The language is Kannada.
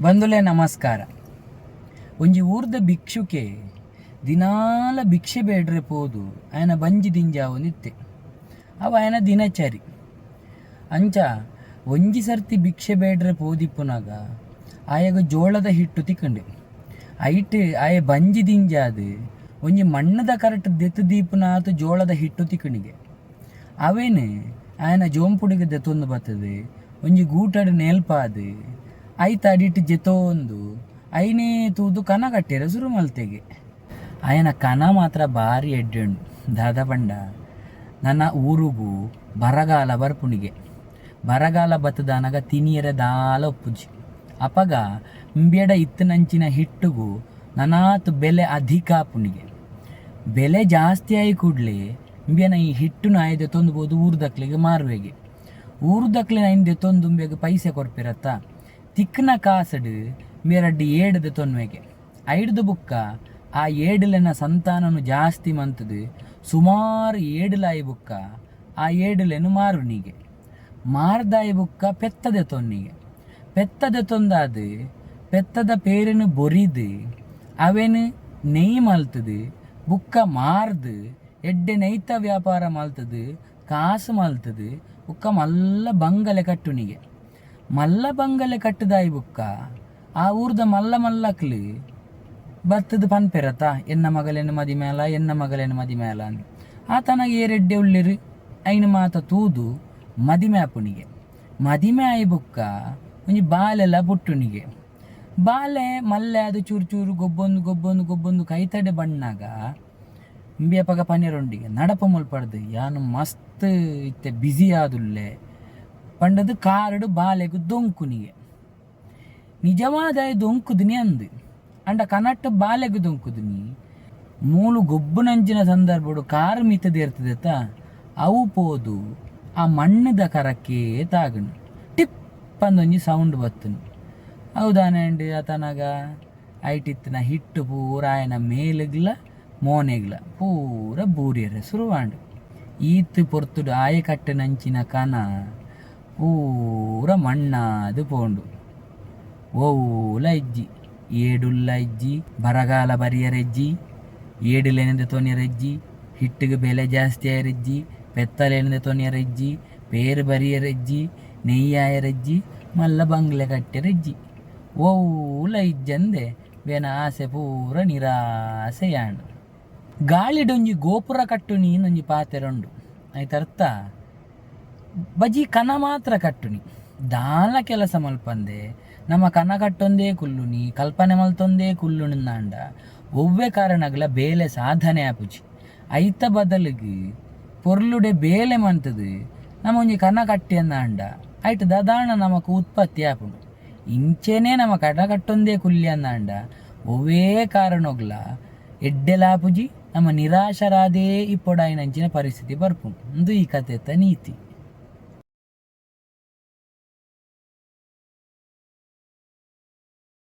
ಬಂಧುಲೆ ನಮಸ್ಕಾರ. ಒಂಜಿ ಊರ್ದ ಭಿಕ್ಷುಕೆ ದಿನಾಲ ಭಿಕ್ಷೆ ಬೇಡ್ರೆ ಪೋದು ಆಯನ ಬಂಜಿ ದಿಂಜಾವೊಂದಿತ್ತೆ. ಅವ ಆಯನ ದಿನಚರಿ ಅಂಚ ಒಂಜಿ ಸರ್ತಿ ಭಿಕ್ಷೆ ಬೇಡ್ರೆ ಪೋದಿಪ್ಪುನಾಗ ಆಯಗ ಜೋಳದ ಹಿಟ್ಟು ತಿಕ್ಕಂಡೆ ಐಟ್ ಆಯ ಬಂಜಿ ದಿಂಜಾದು ಒಂಜಿ ಮಣ್ಣದ ಕರೆಕ್ಟ್ ದೆತ್ತು ದೀಪುನಾತು ಜೋಳದ ಹಿಟ್ಟು ತಿಕ್ಕಣಿಗೆ ಅವೇನು ಆಯನ ಜೋಂಪುಡಿಗೆ ದೆತ್ತೊಂದು ಬರ್ತದೆ. ಒಂಜಿ ಗೂಟಡ್ ನೆಲ್ಪಾದು ಐತ ಅಡಿಟ್ಟು ಜೆತೋಂದು ಐನೇ ತೂದು ಕನ ಕಟ್ಟಿರ ಶುರು ಮಲ್ತೆಗೆ. ಆಯನ ಕನ ಮಾತ್ರ ಭಾರಿ ಎಡ್ಡೆಂಡು ದಾದ ಪಂಡ. ನನ್ನ ಊರುಗು ಬರಗಾಲ ಬರ್ಪುಣಿಗೆ ಬರಗಾಲ ಬತ್ತದಾನಾಗ ತಿನಿಯರ ದಾಲ ಒಪ್ಪುಜಿ ಅಪಗ ಇಂಬೇಡ ಇತ್ತನಂಚಿನ ಹಿಟ್ಟುಗು ನನಾತು ಬೆಲೆ ಅಧಿಕ ಪುಣಿಗೆ. ಬೆಲೆ ಜಾಸ್ತಿ ಆಯಿ ಕೂಡಲೇ ಇಂಬೇನ ಈ ಹಿಟ್ಟುನ ಆಯ್ದೆ ತೊಂದ್ಬೋದು ಊರ್ದಕ್ಲಿಗೆ ಮಾರುವೆಗೆ. ಊರ್ದಕ್ಲೆ ಐಂದೆ ತೊಂದು ಇಂಬೇಗ ಪೈಸೆ ಕೊರ್ಪಿರತ್ತ ತಿಕ್ಕನ ಕಾಸಡು ಮೇರಡ್ಡಿ ಏಡದ ತೊನ್ವೆಗೆ ಐಡ್ದು ಬುಕ್ಕ ಆ ಏಡಲಿನ ಸಂತಾನನು ಜಾಸ್ತಿ ಮಂತದು ಸುಮಾರು ಏಡಲಾಯಿ ಬುಕ್ಕ ಆ ಏಡಲೆನು ಮಾರುನಿಗೆ ಮಾರ್ದಾಯಿ ಬುಕ್ಕ ಪೆತ್ತದೆ ತೊನ್ನಿಗೆ ಪೆತ್ತದೆ ತೊಂದಾದು ಪೆತ್ತದ ಪೇರನು ಬೊರಿದು ಅವೇನು ನೆಯ್ ಮಲ್ತದು ಬುಕ್ಕ ಮಾರ್ದು ಎಡ್ಡೆ ನೈತ ವ್ಯಾಪಾರ ಮಲ್ತದು ಕಾಸು ಮಲ್ತದು ಬುಕ್ಕ ಮಲ್ಲ ಬಂಗಲೆ ಕಟ್ಟುನಿಗೆ ಮಲ್ಲ ಬಂಗಲೆ ಕಟ್ಟದಾಯಿ ಬುಕ್ಕ ಆ ಊರ್ದ ಮಲ್ಲ ಮಲ್ಲಕ್ಲು ಬರ್ತದ ಪನ್ಪೆರತ ಎನ್ನ ಮಗಲೇನು ಮದಿ ಮೇಲ ಎನ್ನ ಮಗಲೇನು ಮದಿ ಮೇಲ ಅಂತ ಆತನಾಗ ಏರೆಡ್ಡೆ ಉಳ್ಳಿರು ಐನು ಮಾತ ತೂದು ಮದಿಮೆ ಆಪುನಿಗೆ ಮದಿಮೆ ಆಯಿ ಬುಕ್ಕ ಒಂಜಿ ಬಾಲೆಲ್ಲ ಪುಟ್ಟುನಿಗೆ ಬಾಲೆ ಮಲ್ಲೆ ಅದು ಚೂರು ಚೂರು ಗೊಬ್ಬೊಂದು ಗೊಬ್ಬೊಂದು ಗೊಬ್ಬೊಂದು ಕೈತಡೆ ಬಣ್ಣಾಗ ಇಂಬಿಯಪ್ಪಗ ಪನ್ನೀರೊಂಡಿಗೆ ನಡಪ ಮುಲ್ಪಡ್ದು ಯಾನು ಮಸ್ತ್ ಇತ್ತೆ ಬ್ಯುಸಿ ಆದುಲ್ಲೆ ಪಂಡದು ಕಾರಡು ಬಾಲೆಗು ದೊಂಕುನಿಗೆ ನಿಜವಾದ ದೊಂಕುದಿನಿ ಅಂದು ಅಂಡ ಕನಟ್ಟು ಬಾಲೆಗು ದೊಂಕುದಿನಿ ಮೂಲು ಗೊಬ್ಬುನಂಚಿನ ಸಂದರ್ಭಡು ಕಾರು ಮಿತ್ತದಿರ್ತದೆತ ಅವು ಪೋದು ಆ ಮಣ್ಣದ ಕರಕ್ಕೆ ತಾಗಣು ಟಿಪ್ ಅಂದೊಂಜಿ ಸೌಂಡ್ ಬತ್ತನು ಹೌದಾನಂಡು ಆತನಾಗ ಐಟಿತ್ತಿನ ಹಿಟ್ಟು ಪೂರ ಆಯನ ಮೇಲಗ್ಲ ಮೋನೆಗ್ಲ ಪೂರ ಬೂರಿಯರೆ ಸುರುವಾಂಡು ಈತ್ ಪೊರ್ತುಡು ಆಯ ಕಟ್ಟೆನಂಚಿನ ಕನ ಪೂರ ಮಣ್ಣಾದು ಪೋಂಡು ಓಲ ಇಜ್ಜಿ ಏಡುಲ್ಲ ಇಜ್ಜಿ ಬರಗಾಲ ಬರಿಯರೆಜ್ಜಿ ಏಡುಲೆನೆಂದು ತೊನಿಯರೆಜ್ಜಿ ಹಿಟ್ಟಿಗೆ ಬೆಲೆ ಜಾಸ್ತಿ ಆಯರೆಜ್ಜಿ ಪೆತ್ತಲೆನೆಂದು ತೊನಿಯರೆಜ್ಜಿ ಪೇರು ಬರಿಯರೆಜ್ಜಿ ನೆಯ್ಯಾಯರೆಜ್ಜಿ ಮಲ್ಲ ಬಂಗ್ಲೆ ಕಟ್ಟೆರೆಜ್ಜಿ ಓಲ ಇಜ್ಜಂದೆ ಬೇನ ಆಸೆ ಪೂರ ನಿರಾಸೆಯಾಂಡು ಗಾಳಿಡೊಂಜಿ ಗೋಪುರ ಕಟ್ಟುನಿ ಒಂಜಿ ಪಾತೆರೊಂಡು ಆಯ್ತರ್ಥ ಬಜಿ ಕನ ಮಾತ್ರ ಕಟ್ಟುನಿ ದಾಲ ಕೆಲಸ ಮಲ್ಪಂದೆ ನಮ್ಮ ಕನ ಕಟ್ಟೊಂದೇ ಕುಲ್ಲುನಿ ಕಲ್ಪನೆ ಮಲ್ತೊಂದೇ ಕುಲ್ಲುಣಿಂದಾಂಡ ಒವ್ವೆ ಕಾರಣಗಳ ಬೇಲೆ ಸಾಧನೆ ಆಪುಜಿ ಐತ ಬದಲಿಗೆ ಪೊರ್ಲುಡೆ ಬೇಲೆ ಮಂತದು ನಮ್ಮ ಒಂಜಿ ಕನ ಕಟ್ಟಿ ಅಂದಾಂಡ ಐಟ್ ದದಾಣ ನಮಕ್ ಉತ್ಪತ್ತಿ ಆಪುಂಡು ಇಂಚೆನೆ ನಮ್ಮ ಕನ ಕಟ್ಟೊಂದೇ ಕುಲ್ಲಿ ಅಂದಾಂಡ ಒವ್ವೇ ಕಾರಣಗ್ಲ ಎಡ್ಡೆಲಾಪುಜಿ ನಮ್ಮ ನಿರಾಶರಾದೇ ಇಪ್ಪೊಡಾಯಿನಂಚಿನ ಪರಿಸ್ಥಿತಿ ಬರ್ಪುಂಡು. ಒಂದು ಈ ಕಥೆತ ನೀತಿ.